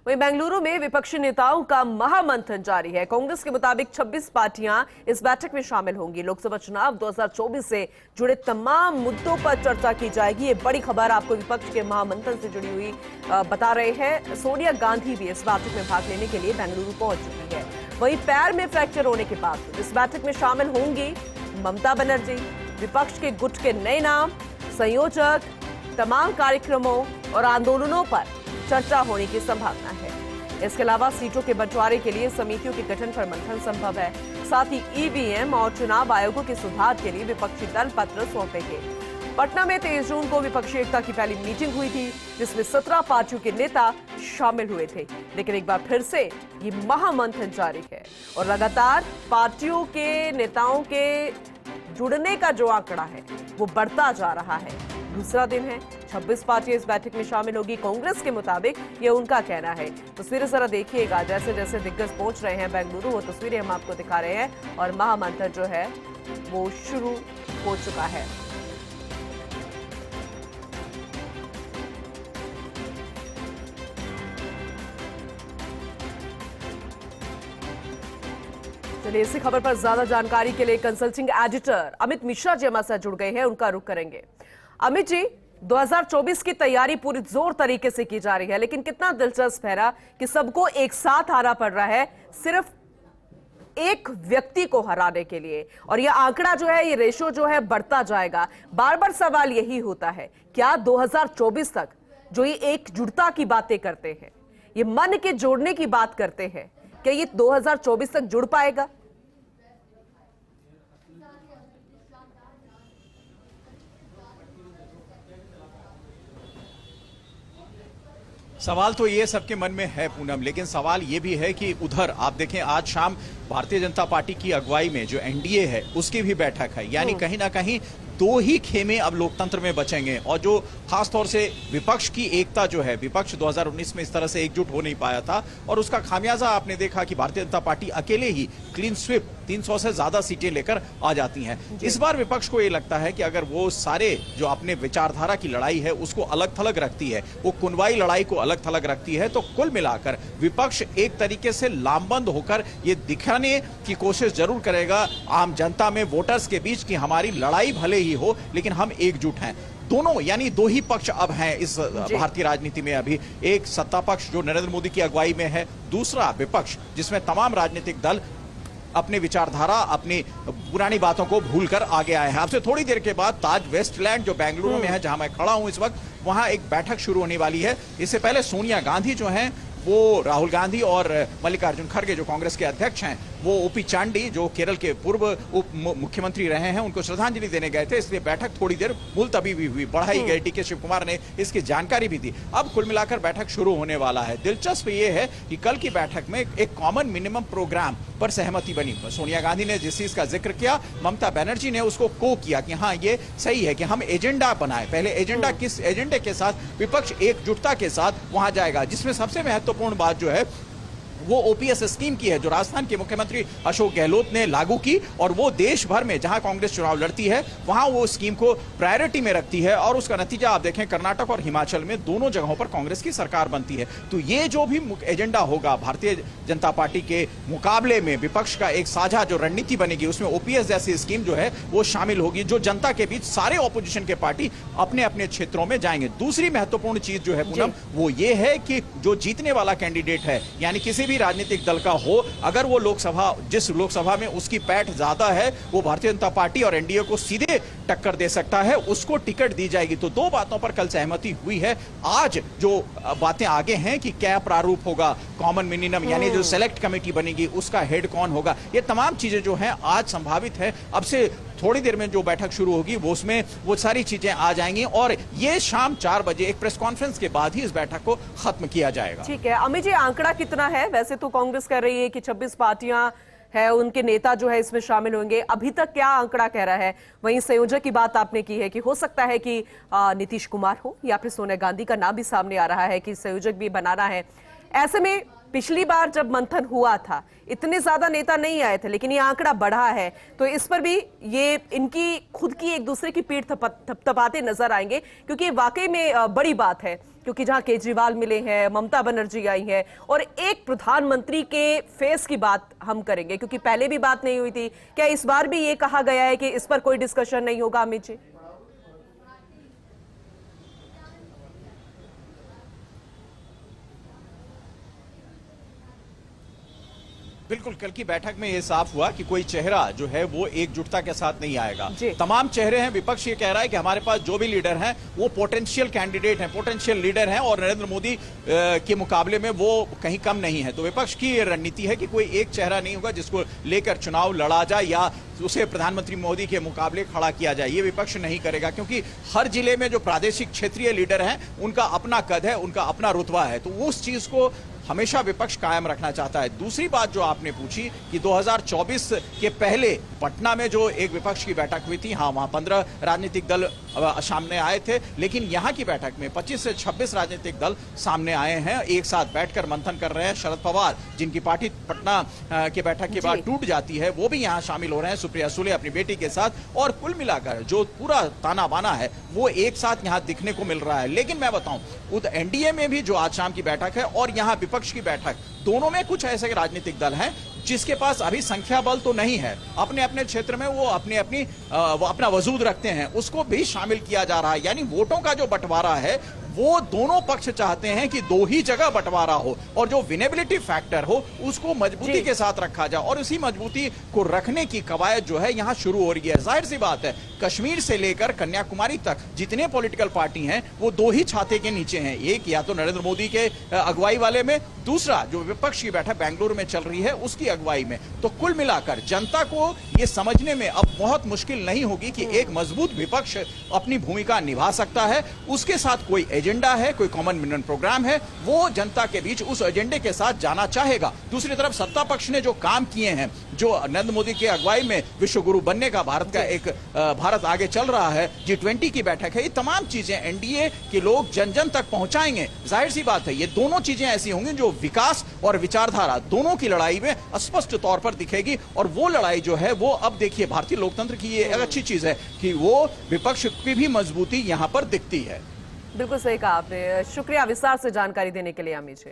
वहीं बेंगलुरु में विपक्षी नेताओं का महामंथन जारी है। कांग्रेस के मुताबिक 26 पार्टियां इस बैठक में शामिल होंगी। लोकसभा चुनाव 2024 से जुड़े तमाम मुद्दों पर चर्चा की जाएगी। ये बड़ी खबर आपको विपक्ष के महामंथन से जुड़ी हुई बता रहे हैं। सोनिया गांधी भी इस बैठक में भाग लेने के लिए बेंगलुरु पहुंच चुकी है। वहीं पैर में फ्रैक्चर होने के बाद इस बैठक में शामिल होंगी ममता बनर्जी। विपक्ष के गुट के नए नाम, संयोजक, तमाम कार्यक्रमों और आंदोलनों पर चर्चा होने की संभावना है। इसके अलावा सीटों के बंटवारे के लिए समितियों के गठन पर मंथन संभव है। साथ ही ईवीएम और चुनाव आयोगों के सुधार के लिए विपक्षी दल पत्र सौंपेंगे। पटना में 23 जून को विपक्षी एकता की पहली मीटिंग हुई थी, जिसमें 17 पार्टियों के नेता शामिल हुए थे। लेकिन एक बार फिर से ये महामंथन जारी है और लगातार पार्टियों के नेताओं के जुड़ने का जो आंकड़ा है वो बढ़ता जा रहा है। दूसरा दिन है, 26 पार्टियां इस बैठक में शामिल होगी। कांग्रेस के मुताबिक ये उनका कहना है। तस्वीरें जरा देखिएगा, जैसे जैसे दिग्गज पहुंच रहे हैं बेंगलुरु, वो तस्वीरें हम आपको दिखा रहे हैं और महामंथन जो है वो शुरू हो चुका है। चलिए, इसी खबर पर ज्यादा जानकारी के लिए कंसल्टिंग एडिटर अमित मिश्रा जी हमारे साथ जुड़ गए हैं, उनका रुख करेंगे। अमित जी, 2024 की तैयारी पूरी जोर तरीके से की जा रही है, लेकिन कितना दिलचस्प है ना कि सबको एक साथ आना पड़ रहा है सिर्फ एक व्यक्ति को हराने के लिए, और यह आंकड़ा जो है, ये रेशो जो है बढ़ता जाएगा। बार बार सवाल यही होता है, क्या 2024 तक जो ये एकजुटता की बातें करते हैं, ये मन के जोड़ने की बात करते हैं, क्या ये 2024 तक जुड़ पाएगा? सवाल तो ये सबके मन में है पूनम, लेकिन सवाल ये भी है कि उधर आप देखें आज शाम भारतीय जनता पार्टी की अगुवाई में जो एनडीए है उसकी भी बैठक है। यानी कहीं ना कहीं दो ही खेमे अब लोकतंत्र में बचेंगे। और जो खासतौर से विपक्ष की एकता जो है, विपक्ष 2019 में इस तरह से एकजुट हो नहीं पाया था और उसका खामियाजा आपने देखा कि भारतीय जनता पार्टी अकेले ही क्लीन स्वीप 300 से ज्यादा सीटें लेकर आ जाती हैं। इस बार विपक्ष को ये लगता है कि अगर वो सारे जो अपने विचारधारा की लड़ाई है उसको अलग थलग रखती है, वो कुनवाई लड़ाई को अलग थलग रखती है, तो कुल मिलाकर विपक्ष एक तरीके से लामबंद होकर ये दिखाने की कोशिश जरूर करेगा आम जनता में, वोटर्स के बीच कि हमारी लड़ाई भले ही हो लेकिन हम एकजुट हैं। दोनों यानी दो ही पक्ष अब हैं इस भारतीय राजनीति में। अभी एक सत्ता पक्ष जो नरेंद्र मोदी की अगुवाई में है, दूसरा विपक्ष जिसमें तमाम राजनीतिक दल अपनी विचारधारा, अपनी पुरानी बातों को भूलकर आगे आए हैं। आपसे थोड़ी देर के बाद ताज वेस्टलैंड जो बेंगलुरु में है, जहां मैं खड़ा हूं इस वक्त, वहां एक बैठक शुरू होने वाली है। इससे पहले सोनिया गांधी जो हैं वो राहुल गांधी और मल्लिकार्जुन खड़गे जो कांग्रेस के अध्यक्ष हैं, वो ओपी चांडी जो केरल के पूर्व उप मुख्यमंत्री रहे हैं, उनको श्रद्धांजलि देने गए थे। इसलिए बैठक थोड़ी देर मुलतवी भी हुई, बढ़ाई गई। डीके शिव कुमार ने इसकी जानकारी भी दी। अब कुल मिलाकर बैठक शुरू होने वाला है। दिलचस्प ये है कि कल की बैठक में एक कॉमन मिनिमम प्रोग्राम पर सहमति बनी। सोनिया गांधी ने जिस चीज का जिक्र किया, ममता बनर्जी ने उसको को किया कि हाँ ये सही है कि हम एजेंडा बनाए। पहले एजेंडा, किस एजेंडे के साथ विपक्ष एकजुटता के साथ वहां जाएगा, जिसमें सबसे महत्वपूर्ण बात जो है वो ओपीएस स्कीम की है, जो राजस्थान के मुख्यमंत्री अशोक गहलोत ने लागू की, और वो देश भर में जहां कांग्रेस चुनाव लड़ती है वहां वो स्कीम को प्रायोरिटी में रखती है। और उसका नतीजा आप देखें, कर्नाटक और हिमाचल में दोनों जगहों पर कांग्रेस की सरकार बनती है। तो ये जो भी एजेंडा होगा भारतीय जनता पार्टी के मुकाबले में, विपक्ष का एक साझा जो रणनीति बनेगी, उसमें ओपीएस जैसी स्कीम जो है वो शामिल होगी, जो जनता के बीच सारे ऑपोजिशन के पार्टी अपने अपने क्षेत्रों में जाएंगे। दूसरी महत्वपूर्ण चीज जो है पूनम, वो ये है कि जो जीतने वाला कैंडिडेट है, यानी किसी भी राजनीतिक दल का हो, अगर वो लोकसभा, जिस लोकसभा में उसकी पैठ ज्यादा है, वो भारतीय जनता पार्टी और एनडीए को सीधे टक्कर दे सकता है, उसको टिकट दी जाएगी। तो दो बातों पर कल सहमति हुई है। आज जो बातें आगे हैं कि क्या प्रारूप होगा, कॉमन मिनिमम यानी जो सेलेक्ट कमेटी बनेगी उसका हेड कौन होगा, ये तमाम चीजें जो हैं आज संभावित है। अब से थोड़ी देर में जो बैठक शुरू होगी वो उसमें वो सारी चीजें आ जाएंगी और ये शाम 4 बजे एक प्रेस कॉन्फ्रेंस के बाद ही इस बैठक को खत्म किया जाएगा। ठीक है अमित जी, आंकड़ा कितना है? वैसे तो कांग्रेस कह रही है कि 26 पार्टियां है, उनके नेता जो है इसमें शामिल होंगे। अभी तक क्या आंकड़ा कह रहा है? वहीं संयोजक की बात आपने की है कि हो सकता है कि नीतीश कुमार हो या फिर सोनिया गांधी का नाम भी सामने आ रहा है कि संयोजक भी बनाना है। ऐसे में पिछली बार जब मंथन हुआ था इतने ज्यादा नेता नहीं आए थे, लेकिन ये आंकड़ा बढ़ा है, तो इस पर भी ये इनकी खुद की एक दूसरे की पीठ थपथपाते नजर आएंगे, क्योंकि ये वाकई में बड़ी बात है। क्योंकि जहां केजरीवाल मिले हैं, ममता बनर्जी आई है, और एक प्रधानमंत्री के फेस की बात हम करेंगे, क्योंकि पहले भी बात नहीं हुई थी। क्या इस बार भी ये कहा गया है कि इस पर कोई डिस्कशन नहीं होगा, अमित जी? बिल्कुल, कल की बैठक में यह साफ हुआ कि कोई चेहरा जो है वो एकजुटता के साथ नहीं आएगा। जी। तमाम चेहरे हैं। विपक्ष ये कह रहा है कि हमारे पास जो भी लीडर हैं वो पोटेंशियल कैंडिडेट हैं, पोटेंशियल लीडर हैं, और नरेंद्र मोदी के मुकाबले में वो कहीं कम नहीं है। तो विपक्ष की ये रणनीति है कि कोई एक चेहरा नहीं होगा जिसको लेकर चुनाव लड़ा जाए या उसे प्रधानमंत्री मोदी के मुकाबले खड़ा किया जाए। ये विपक्ष नहीं करेगा, क्योंकि हर जिले में जो प्रादेशिक क्षेत्रीय लीडर हैं उनका अपना कद है, उनका अपना रुतबा है, तो उस चीज को हमेशा विपक्ष कायम रखना चाहता है। दूसरी बात जो आपने पूछी कि 2024 के पहले पटना में जो एक विपक्ष की बैठक हुई थी, हाँ, वहां 15 राजनीतिक दल सामने आए थे, लेकिन यहां की बैठक में 25 से 26 राजनीतिक दल सामने आए हैं, एक साथ बैठकर मंथन कर रहे हैं। शरद पवार, जिनकी पार्टी पटना की बैठक के बाद टूट जाती है, वो भी यहां शामिल हो रहे हैं, सुप्रिया सुले अपनी बेटी के साथ, और कुल मिलाकर जो पूरा ताना बाना है वो एक साथ यहां दिखने को मिल रहा है। लेकिन मैं बताऊं, एनडीए में भी जो आज शाम की बैठक है और यहां विपक्ष की बैठक, दोनों में कुछ ऐसे राजनीतिक दल हैं जिसके पास अभी संख्या बल तो नहीं है, अपने अपने क्षेत्र में वो अपना वजूद रखते हैं, उसको भी शामिल किया जा रहा है। यानी वोटों का जो बंटवारा है वो दोनों पक्ष चाहते हैं कि दो ही जगह बंटवारा हो, और जो विनेबिलिटी फैक्टर हो उसको मजबूती के साथ रखा जाए, और इसी मजबूती को रखने की कवायद जो है यहां शुरू हो रही है। जाहिर सी बात है, कश्मीर से लेकर कन्याकुमारी तक जितने पॉलिटिकल पार्टी हैं वो दो ही छाते के नीचे हैं, एक या तो नरेंद्र मोदी के अगुवाई वाले में, दूसरा जो विपक्ष की बैठक बेंगलुरु में चल रही है उसकी अगुवाई में। तो कुल मिलाकर जनता को यह समझने में अब बहुत मुश्किल नहीं होगी कि एक मजबूत विपक्ष अपनी भूमिका निभा सकता है, उसके साथ कोई एजेंडा है, कोई कॉमन मिनिमम प्रोग्राम है, वो जनता के बीच उस एजेंडे के साथ जाना चाहेगा। दूसरी तरफ सत्ता पक्ष ने जो काम किए हैं, जो नरेंद्र मोदी की अगुवाई में विश्व गुरु बनने का भारत आगे चल रहा है, G20 की बैठक है, ये तमाम चीजें एनडीए के लोग जन जन तक पहुंचाएंगे। जाहिर सी बात है, ये दोनों चीजें ऐसी होंगी जो विकास और विचारधारा दोनों की लड़ाई में स्पष्ट तौर पर दिखेगी, और वो लड़ाई जो है वो अब देखिए, भारतीय लोकतंत्र की ये एक अच्छी चीज है कि वो विपक्ष की भी मजबूती यहां पर दिखती है। बिल्कुल सही कहा आपने। शुक्रिया विस्तार से जानकारी देने के लिए अमित जी।